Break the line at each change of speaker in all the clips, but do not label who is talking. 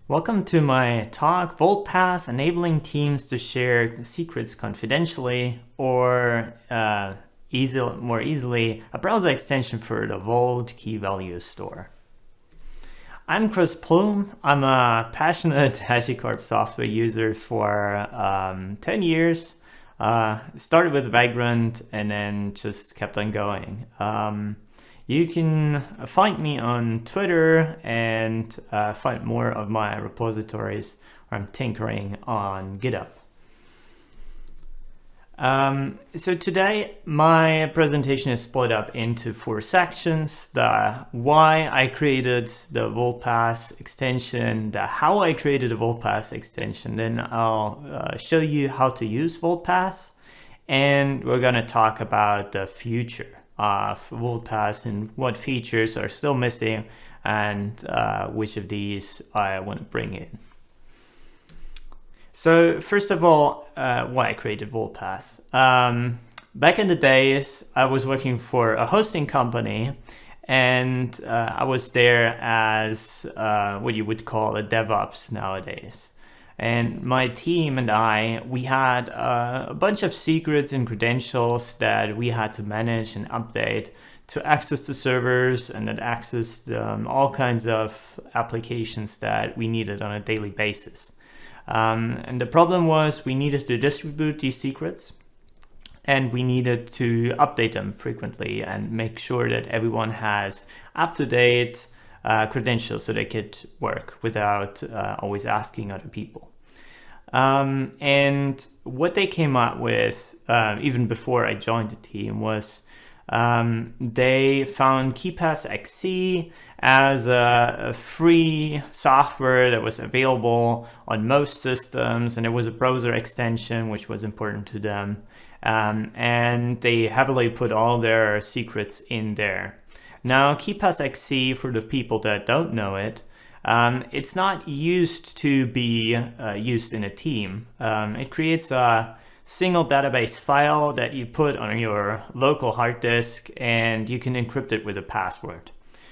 Welcome to my talk, VaultPass, enabling teams to share secrets confidentially or more easily, a browser extension for the Vault key value store. I'm Blum. I'm a passionate HashiCorp software user for 10 years. Started with Vagrant and then just kept on going. You can find me on Twitter and find more of my repositories where I'm tinkering on GitHub. So today my presentation is split up into 4 sections: the why I created the VaultPass extension, the how I created the VaultPass extension, then I'll show you how to use VaultPass, and we're going to talk about the future of VaultPass and what features are still missing and which of these I want to bring in. So first of all, why I created VaultPass. Back in the days, I was working for a hosting company, and I was there as what you would call a DevOps nowadays. And my team and we had a bunch of secrets and credentials that we had to manage and update to access the servers and then access all kinds of applications that we needed on a daily basis. And the problem was we needed to distribute these secrets, and we needed to update them frequently and make sure that everyone has up-to-date credentials so they could work without always asking other people. And what they came up with, even before I joined the team, was they found KeePass XC as a free software that was available on most systems, and it was a browser extension which was important to them. And they heavily put all their secrets in there. Now, KeePass XC, for the people that don't know it, it's not used to be used in a team. It creates a single database file that you put on your local hard disk, and you can encrypt it with a password.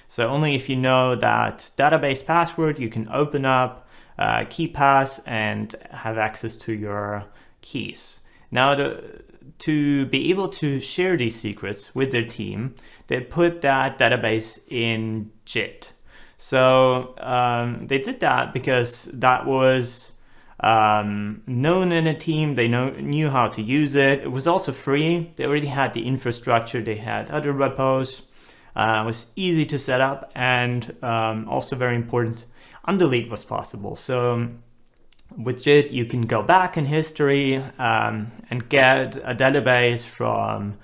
So only if you know that database password, you can open up KeePass and have access to your keys. Now, to be able to share these secrets with their team, they put that database in JIT. So they did that because that was known in a team. They knew how to use it. It was also free. They already had the infrastructure. They had other repos. It was easy to set up, and also very important, undelete was possible. So with JIT, you can go back in history and get a database from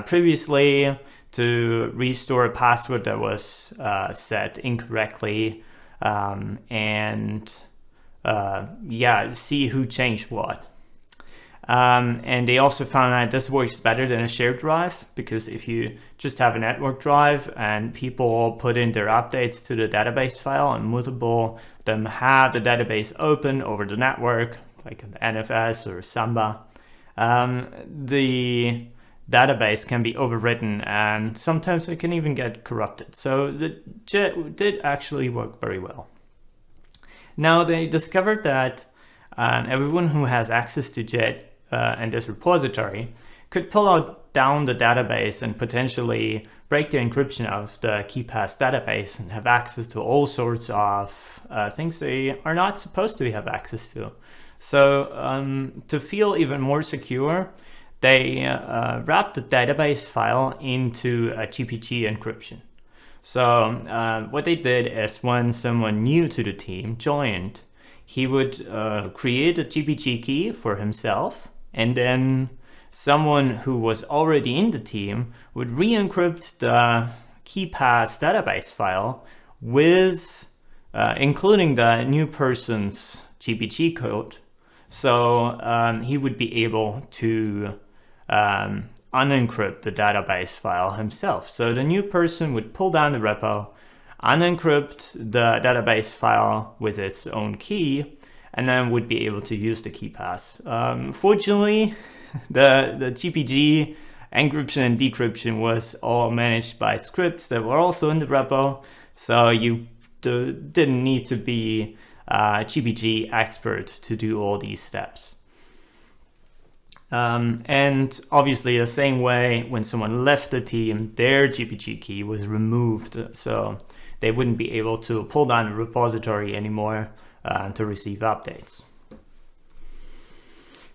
previously to restore a password that was set incorrectly, and see who changed what. And they also found that this works better than a shared drive, because if you just have a network drive and people put in their updates to the database file and multiple of them have the database open over the network, like an NFS or Samba, the database can be overwritten, and sometimes it can even get corrupted. So the JIT did actually work very well. Now they discovered that everyone who has access to JIT and this repository could pull down the database and potentially break the encryption of the KeePass database and have access to all sorts of things they are not supposed to have access to. So to feel even more secure, they wrapped the database file into a GPG encryption. So what they did is, when someone new to the team joined, he would create a GPG key for himself, and then someone who was already in the team would re-encrypt the KeePass database file with including the new person's GPG code. So he would be able to unencrypt the database file himself. So the new person would pull down the repo, unencrypt the database file with its own key, and then would be able to use the KeePass. Fortunately, the GPG encryption and decryption was all managed by scripts that were also in the repo, so you didn't need to be GPG expert to do all these steps. And obviously the same way, when someone left the team, their GPG key was removed, so they wouldn't be able to pull down a repository anymore to receive updates.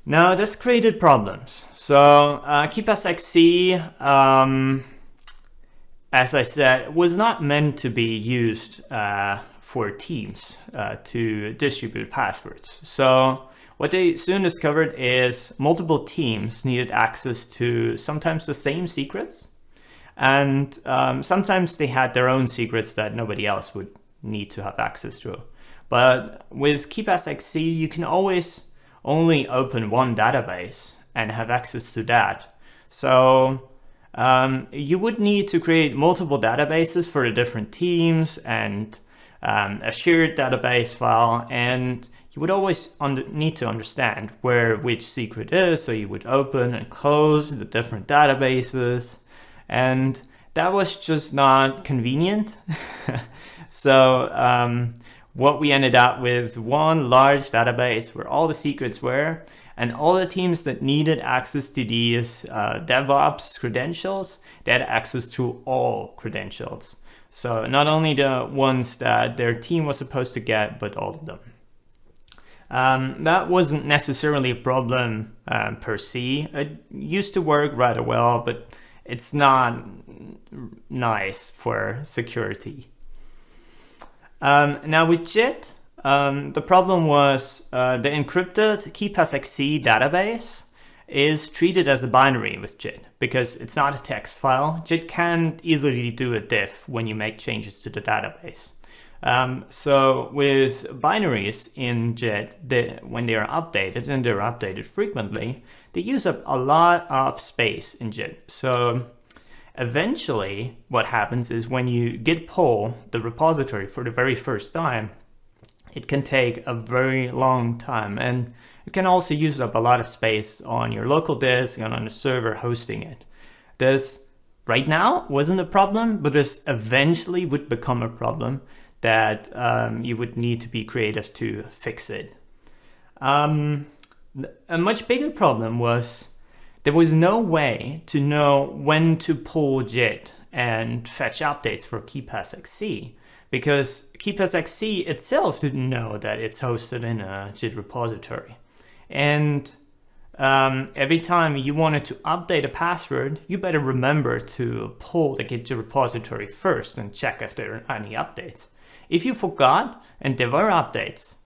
Now this created problems. So KeePassXC, as I said, was not meant to be used for teams to distribute passwords. So what they soon discovered is multiple teams needed access to sometimes the same secrets, and sometimes they had their own secrets that nobody else would need to have access to. But with KeePassXC, you can always only open one database and have access to that. So you would need to create multiple databases for the different teams and a shared database file, and you would always need to understand where which secret is, so you would open and close the different databases, and that was just not convenient. So what we ended up with one large database where all the secrets were, and all the teams that needed access to these DevOps credentials, they had access to all credentials. So not only the ones that their team was supposed to get, but all of them. That wasn't necessarily a problem per se. It used to work rather well, but it's not nice for security. Now with JIT, the problem was the encrypted KeePassXC database is treated as a binary with JIT because it's not a text file. JIT can't easily do a diff when you make changes to the database. So with binaries in JIT, when they are updated, and they're updated frequently, they use up a lot of space in JIT. So eventually what happens is when you git pull the repository for the very first time, it can take a very long time, and it can also use up a lot of space on your local disk and on the server hosting it. This right now wasn't a problem, but this eventually would become a problem that you would need to be creative to fix it. A much bigger problem was there was no way to know when to pull JIT and fetch updates for KeePassXC, because KeePassXC itself didn't know that it's hosted in a JIT repository. And every time you wanted to update a password, you better remember to pull the Git repository first and check if there are any updates. If you forgot and there were updates,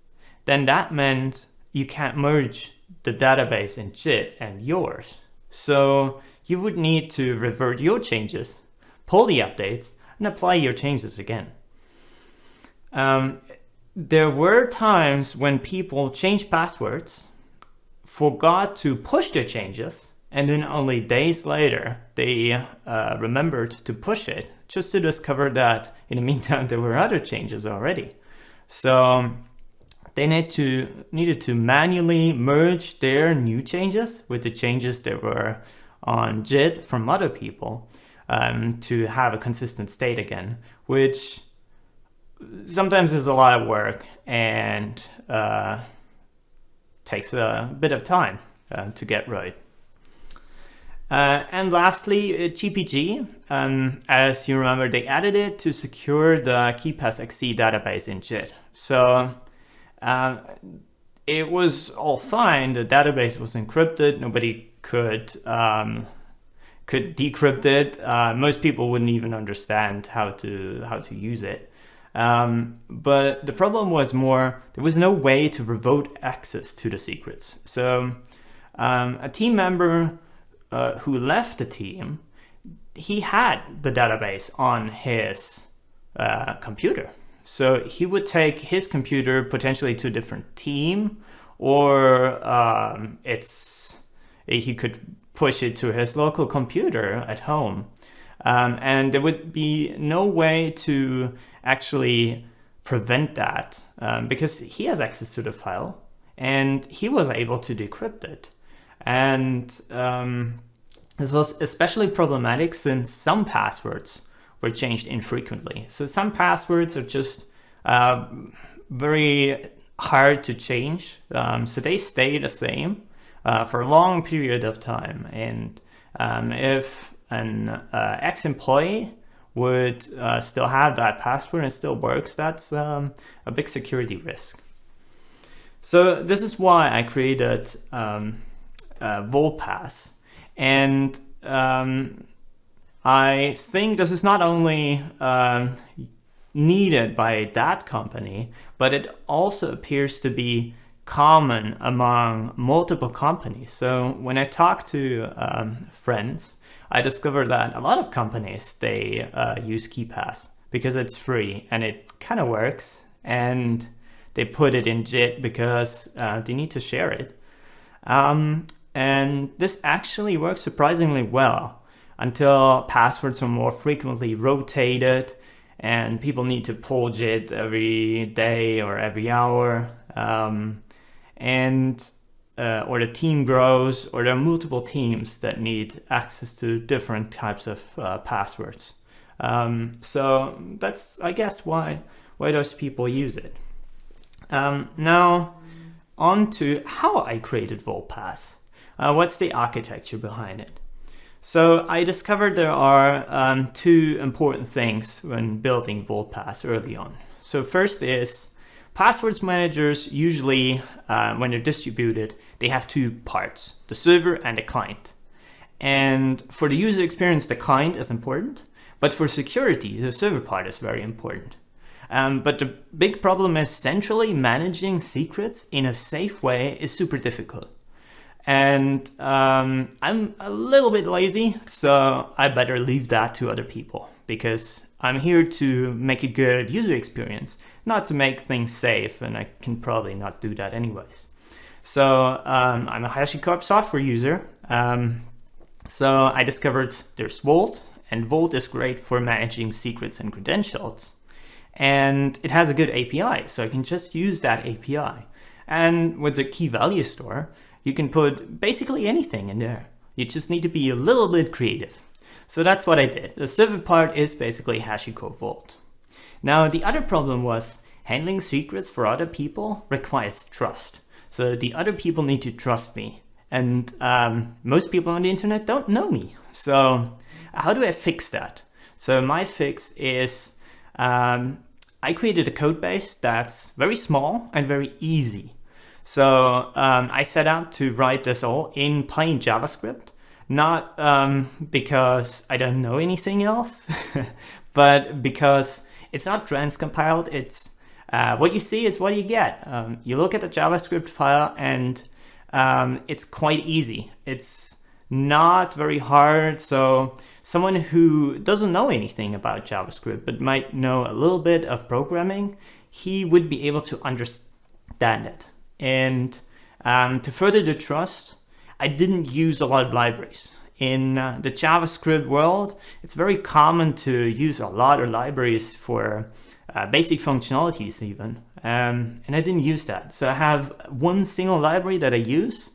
then that meant you can't merge the database in JIT and yours. So you would need to revert your changes, pull the updates, and apply your changes again. There were times when people changed passwords, forgot to push their changes, and then only days later they remembered to push it, just to discover that in the meantime there were other changes already. So they needed to manually merge their new changes with the changes that were on JIT from other people to have a consistent state again, which sometimes is a lot of work and takes a bit of time to get right. And lastly, GPG. As you remember, they added it to secure the KeePassXC database in JIT. So it was all fine. The database was encrypted. Nobody could decrypt it. Most people wouldn't even understand how to use it. But the problem was more, there was no way to revoke access to the secrets. So a team member who left the team, he had the database on his computer. So he would take his computer potentially to a different team, or he could push it to his local computer at home. And there would be no way to actually prevent that because he has access to the file and he was able to decrypt it. And this was especially problematic since some passwords were changed infrequently. So some passwords are just very hard to change. So they stay the same for a long period of time. And if an ex-employee would still have that password and it still works, that's a big security risk. So this is why I created VaultPass. And I think this is not only needed by that company, but it also appears to be common among multiple companies. So when I talk to friends, I discovered that a lot of companies, they use KeePass because it's free and it kind of works, and they put it in Git because they need to share it. And this actually works surprisingly well until passwords are more frequently rotated and people need to pull Git every day or every hour, or the team grows, or there are multiple teams that need access to different types of passwords. So that's, I guess, why those people use it. Now, on to how I created VaultPass. What's the architecture behind it? So I discovered there are two important things when building VaultPass early on. So first is passwords managers usually, when they're distributed, they have two parts, the server and the client. And for the user experience, the client is important, but for security, the server part is very important. But the big problem is centrally managing secrets in a safe way is super difficult. And I'm a little bit lazy, so I better leave that to other people, because I'm here to make a good user experience, not to make things safe, and I can probably not do that anyways. So I'm a HashiCorp software user, so I discovered there's Vault, and Vault is great for managing secrets and credentials. And it has a good API, so I can just use that API. And with the key value store, you can put basically anything in there. You just need to be a little bit creative. So that's what I did. The server part is basically HashiCorp Vault. Now, the other problem was handling secrets for other people requires trust. So the other people need to trust me. And most people on the internet don't know me. So how do I fix that? So my fix is I created a code base that's very small and very easy. So I set out to write this all in plain JavaScript, not because I don't know anything else, but because it's not transcompiled. It's what you see is what you get. You look at the JavaScript file and it's quite easy. It's not very hard. So someone who doesn't know anything about JavaScript but might know a little bit of programming, he would be able to understand it. And to further the trust, I didn't use a lot of libraries. In the JavaScript world, it's very common to use a lot of libraries for basic functionalities even. And I didn't use that. So I have one single library that I use,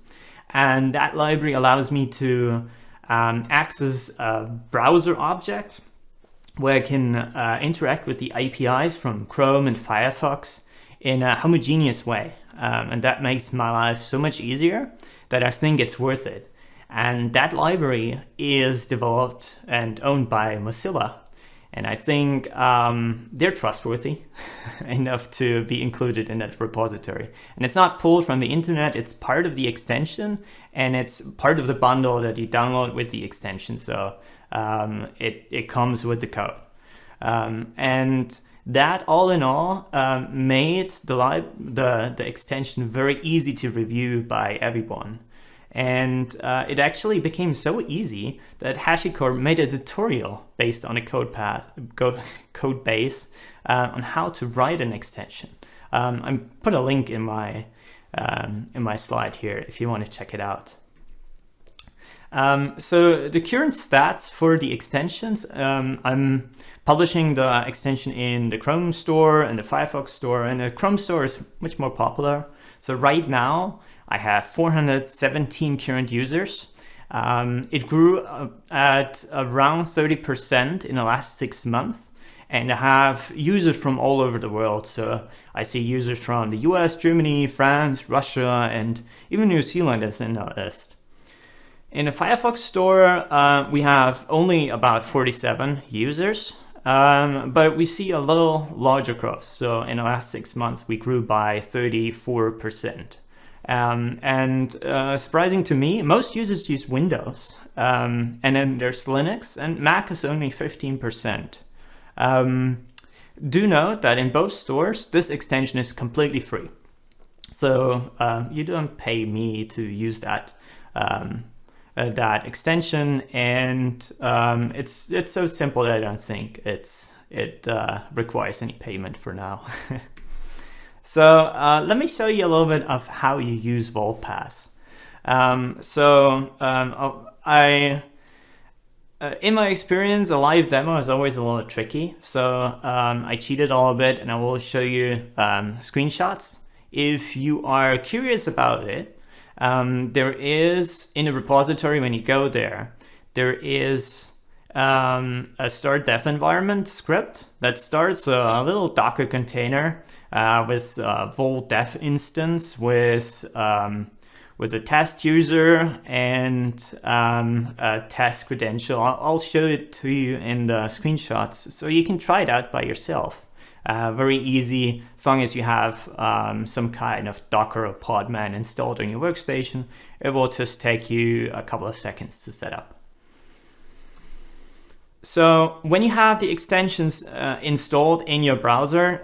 and that library allows me to access a browser object where I can interact with the APIs from Chrome and Firefox in a homogeneous way. And that makes my life so much easier that I think it's worth it. And that library is developed and owned by Mozilla. And I think they're trustworthy enough to be included in that repository. And it's not pulled from the internet, it's part of the extension, and it's part of the bundle that you download with the extension. So it comes with the code. And that all in all made the extension very easy to review by everyone. And it actually became so easy that HashiCorp made a tutorial based on a code base on how to write an extension. I put a link in my slide here if you want to check it out. So the current stats for the extensions, I'm publishing the extension in the Chrome store and the Firefox store, and the Chrome store is much more popular. So right now I have 417 current users. It grew at around 30% in the last 6 months. and I have users from all over the world. So I see users from the US, Germany, France, Russia, and even New Zealand is in the list. In the Firefox store, we have only about 47 users, but we see a little larger growth. So in the last 6 months, we grew by 34%. Surprising to me, most users use Windows, and then there's Linux, and Mac is only 15%. Do note that in both stores, this extension is completely free. So you don't pay me to use that extension, and it's so simple that I don't think it requires any payment for now. So let me show you a little bit of how you use VaultPass. In my experience, a live demo is always a little tricky. So I cheated a little bit, and I will show you screenshots. If you are curious about it, there is, in the repository, when you go there is a start dev environment script that starts a little Docker container with a Vault dev instance with a test user and a test credential. I'll show it to you in the screenshots so you can try it out by yourself. Very easy, as long as you have some kind of Docker or Podman installed on your workstation. It will just take you a couple of seconds to set up. So when you have the extensions installed in your browser,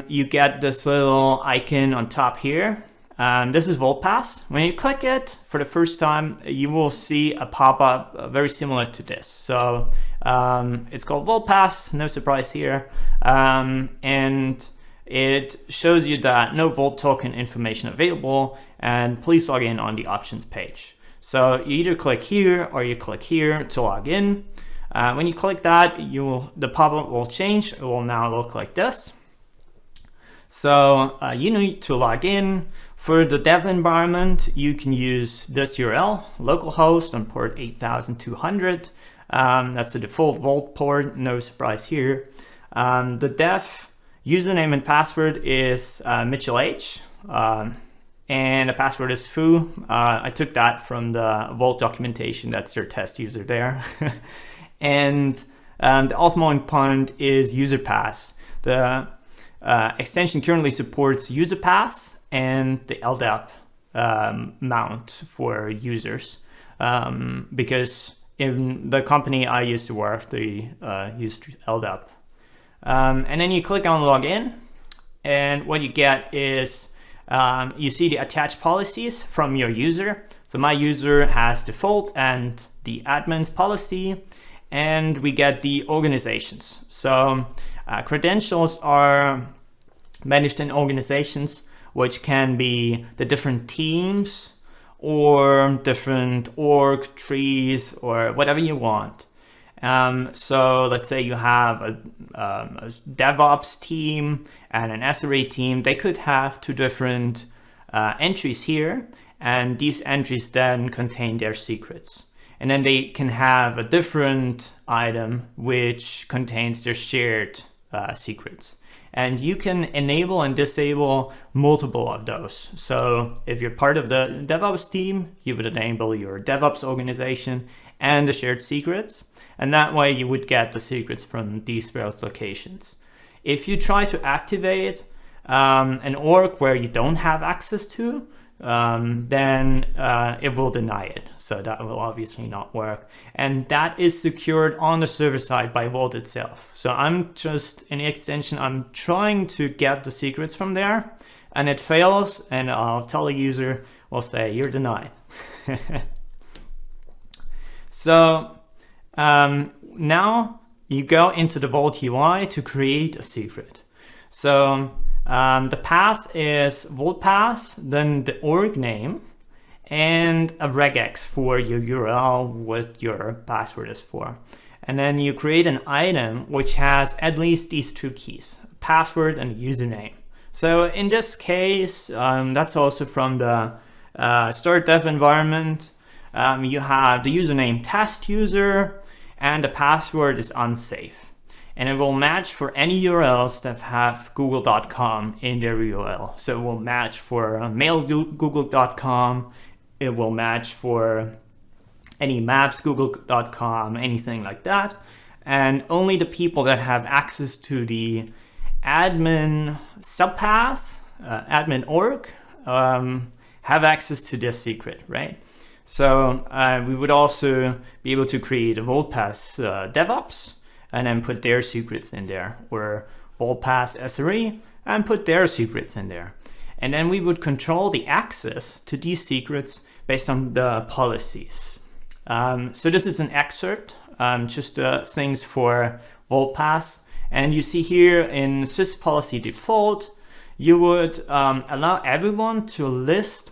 you get this little icon on top here. This is VaultPass. When you click it for the first time, you will see a pop-up very similar to this. So it's called VaultPass, no surprise here. And it shows you that no Vault token information available, and please log in on the options page. So you either click here or you click here to log in. When you click that, the pop-up will change. It will now look like this. So you need to log in. For the dev environment, you can use this URL, localhost on port 8200. That's the default Vault port, no surprise here. The dev username and password is Mitchell H. And the password is foo. I took that from the Vault documentation. That's their test user there. And the ultimate endpoint is UserPass. The extension currently supports UserPass and the LDAP mount for users, because in the company I used to work, they used LDAP. And then you click on login, and what you get is you see the attached policies from your user. So my user has default and the admin's policy, and we get the organizations. So credentials are managed in organizations, which can be the different teams or different org trees or whatever you want. So let's say you have a DevOps team and an SRE team. They could have two different entries here, and these entries then contain their secrets. And then they can have a different item which contains their shared secrets. And you can enable and disable multiple of those. So if you're part of the DevOps team, you would enable your DevOps organization and the shared secrets. And that way you would get the secrets from these both locations. If you try to activate an org where you don't have access to, then it will deny it. So that will obviously not work. And that is secured on the server side by Vault itself. So I'm just, in the extension, I'm trying to get the secrets from there, and it fails, and I'll tell the user, we'll say, you're denied. So now you go into the Vault UI to create a secret. So the path is VaultPass, then the org name, and a regex for your URL, what your password is for. And then you create an item which has at least these two keys, password and username. So in this case, that's also from the start dev environment. You have the username test user, and the password is unsafe. and it will match for any URLs that have google.com in their URL. So it will match for mail.google.com, it will match for any maps google.com, anything like that. And only the people that have access to the admin subpath, admin org, have access to this secret, right? So we would also be able to create a VaultPass DevOps and then put their secrets in there, or VaultPass SRE and put their secrets in there. And then we would control the access to these secrets based on the policies. So this is an excerpt, just things for VaultPass. And you see here in sys policy default, you would allow everyone to list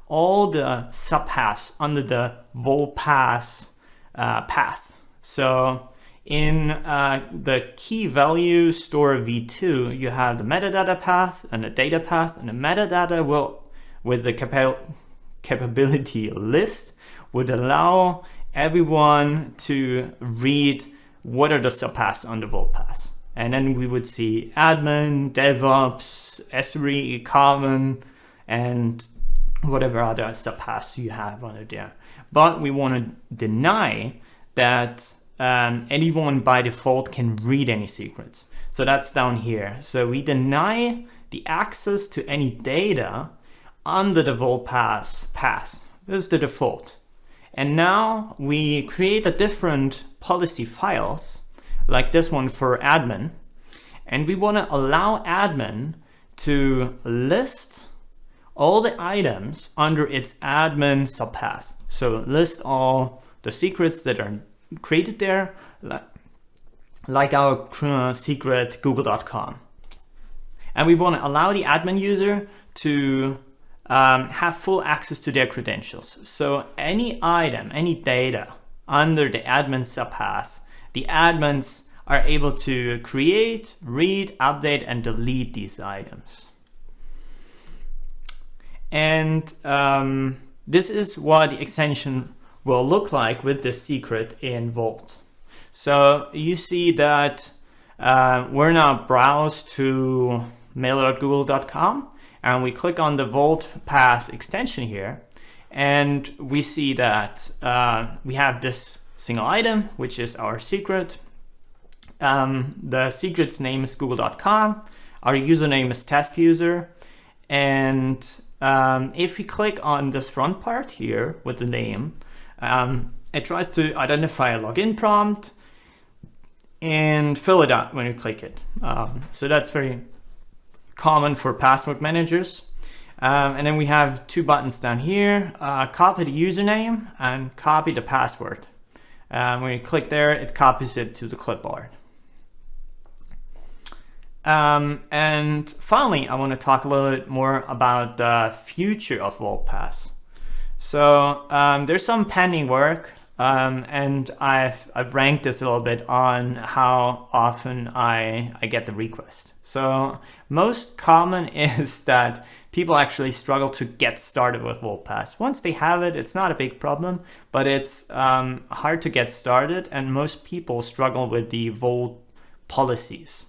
all the subpaths under the VaultPass path. So in the key value store v2, you have the metadata path and the data path, and the metadata will, with the capability list, would allow everyone to read what are the subpaths on the VaultPass. And then we would see admin, DevOps, SRE, common, and whatever other subpaths you have under there. But we want to deny that anyone by default can read any secrets. So that's down here. So we deny the access to any data under the VaultPass path. This is the default. And now we create a different policy files, like this one for admin, and we want to allow admin to list all the items under its admin subpath. So list all the secrets that are created there, like our secret google.com. And we want to allow the admin user to have full access to their credentials. So any item, any data under the admin subpath, the admins are able to create, read, update, and delete these items. And this is what the extension will look like with this secret in Vault. So you see that we're now browsed to mail.google.com, and we click on the VaultPass extension here, and we see that we have this single item, which is our secret. The secret's name is google.com. Our username is test user. And if we click on this front part here with the name, it tries to identify a login prompt and fill it out when you click it. So that's very common for password managers. And then we have two buttons down here, copy the username and copy the password. When you click there, it copies it to the clipboard. And finally, I want to talk a little bit more about the future of VaultPass. So there's some pending work, and I've ranked this a little bit on how often I get the request. So most common is that people actually struggle to get started with VaultPass. Once they have it, it's not a big problem, but it's hard to get started, and most people struggle with the Vault policies.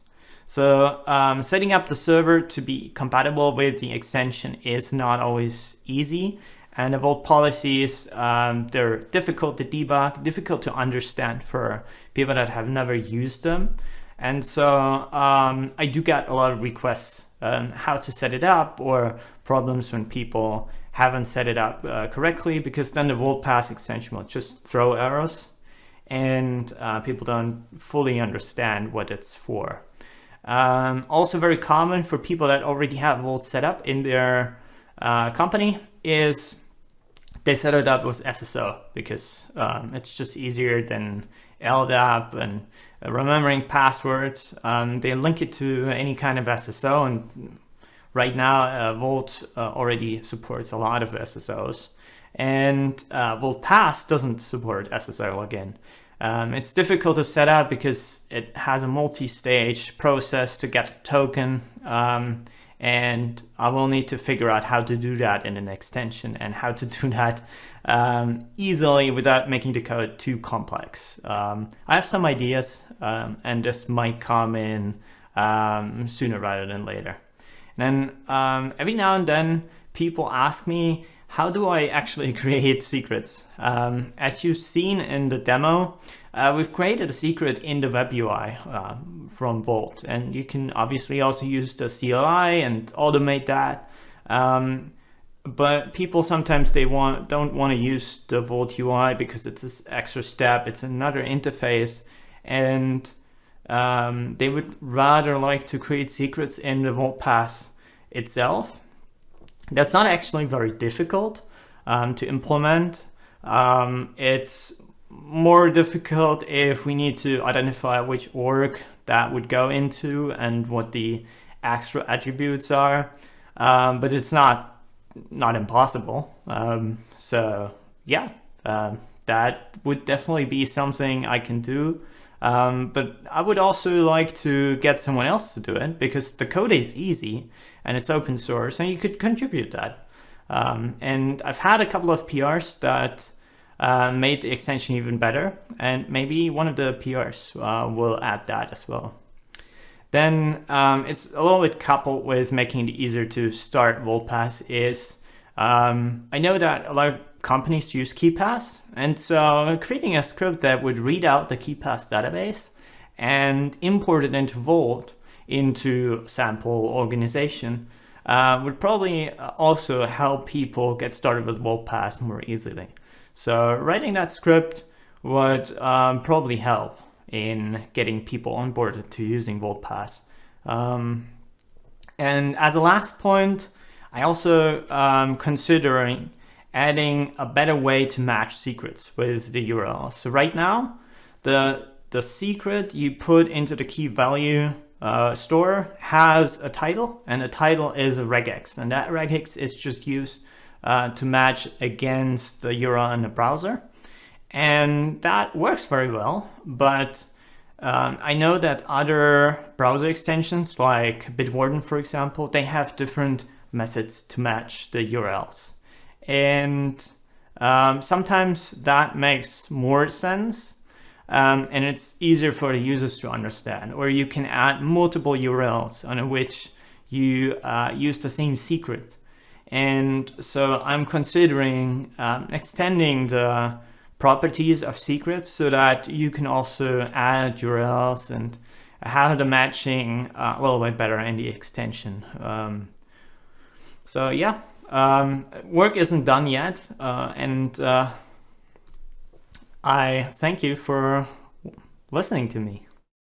So setting up the server to be compatible with the extension is not always easy. And the Vault policies, they're difficult to debug, difficult to understand for people that have never used them. And so I do get a lot of requests on how to set it up, or problems when people haven't set it up correctly, because then the VaultPass extension will just throw errors and people don't fully understand what it's for. Also very common for people that already have Vault set up in their company is they set it up with SSO, because it's just easier than LDAP and remembering passwords. They link it to any kind of SSO, and right now Vault already supports a lot of SSOs, and VaultPass doesn't support SSO again. It's difficult to set up because it has a multi-stage process to get the token, and I will need to figure out how to do that in an extension and how to do that easily without making the code too complex. I have some ideas, and this might come in sooner rather than later. And then every now and then people ask me, how do I actually create secrets? As you've seen in the demo, we've created a secret in the web UI from Vault, and you can obviously also use the CLI and automate that. But people sometimes don't want to use the Vault UI because it's this extra step, it's another interface, and they would rather like to create secrets in the VaultPass itself. That's not actually very difficult to implement. It's more difficult if we need to identify which org that would go into and what the extra attributes are, but it's not impossible. So yeah, that would definitely be something I can do. But I would also like to get someone else to do it, because the code is easy and it's open source and you could contribute that. And I've had a couple of PRs that made the extension even better, and maybe one of the PRs will add that as well. Then it's a little bit coupled with making it easier to start VaultPass is, I know that a lot of companies use KeyPass, and so creating a script that would read out the KeyPass database and import it into Vault into sample organization would probably also help people get started with VaultPass more easily. So writing that script would probably help in getting people onboarded to using VaultPass. And as a last point, I also considering adding a better way to match secrets with the URL. So right now, the secret you put into the key value store has a title, and the title is a regex, and that regex is just used to match against the URL in the browser. And that works very well, but I know that other browser extensions like Bitwarden, for example, they have different methods to match the URLs. And sometimes that makes more sense, and it's easier for the users to understand. Or you can add multiple URLs on which you use the same secret. And so I'm considering extending the properties of secrets so that you can also add URLs and have the matching a little bit better in the extension. So yeah, work isn't done yet, and I thank you for listening to me.